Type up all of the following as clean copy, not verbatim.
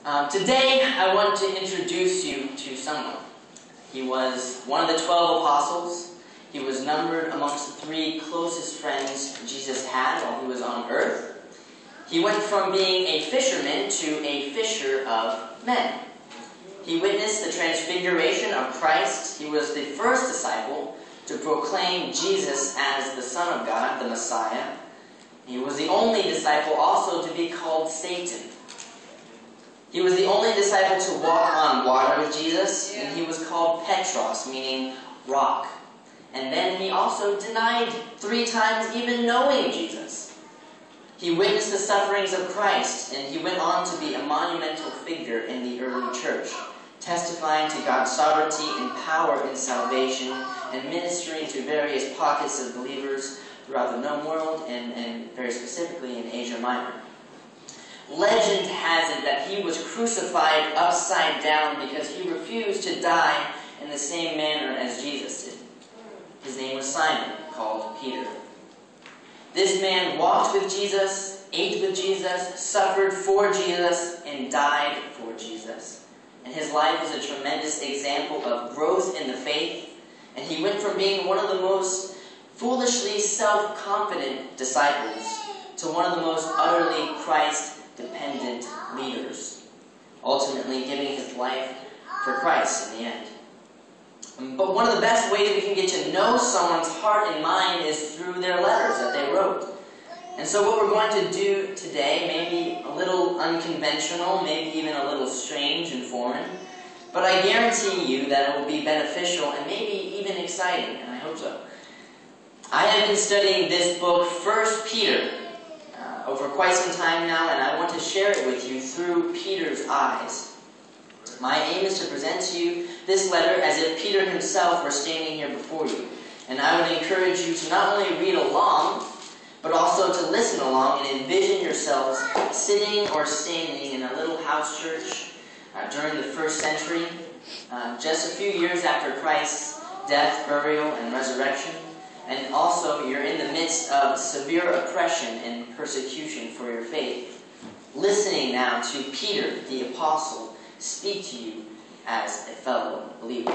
Today, I want to introduce you to someone. He was one of the 12 apostles. He was numbered amongst the 3 closest friends Jesus had while he was on earth. He went from being a fisherman to a fisher of men. He witnessed the transfiguration of Christ. He was the first disciple to proclaim Jesus as the Son of God, the Messiah. He was the only disciple also to be called Satan. He was the only disciple to walk on water with Jesus, and he was called Petros, meaning rock. And then he also denied 3 times even knowing Jesus. He witnessed the sufferings of Christ, and he went on to be a monumental figure in the early church, testifying to God's sovereignty and power in salvation, and ministering to various pockets of believers throughout the known world, and very specifically in Asia Minor. Legend has it that he was crucified upside down because he refused to die in the same manner as Jesus did. His name was Simon, called Peter. This man walked with Jesus, ate with Jesus, suffered for Jesus, and died for Jesus. And his life is a tremendous example of growth in the faith, and he went from being one of the most foolishly self-confident disciples to one of the most utterly Christ-dependent leaders, ultimately giving his life for Christ in the end. But one of the best ways we can get to know someone's heart and mind is through their letters that they wrote. And so what we're going to do today may be a little unconventional, maybe even a little strange and foreign, but I guarantee you that it will be beneficial and maybe even exciting, and I hope so. I have been studying this book, 1 Peter, over quite some time now, and I want to share it with you through Peter's eyes. My aim is to present to you this letter as if Peter himself were standing here before you. And I would encourage you to not only read along, but also to listen along and envision yourselves sitting or standing in a little house church during the 1st century, just a few years after Christ's death, burial, and resurrection. And also, you're in the midst of severe oppression and persecution for your faith. Listening now to Peter, the apostle, speak to you as a fellow believer.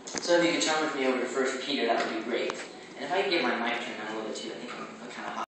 So if you could turn with me over to 1 Peter, that would be great. And if I could get my mic turned on a little bit too, I think I'm kind of hot.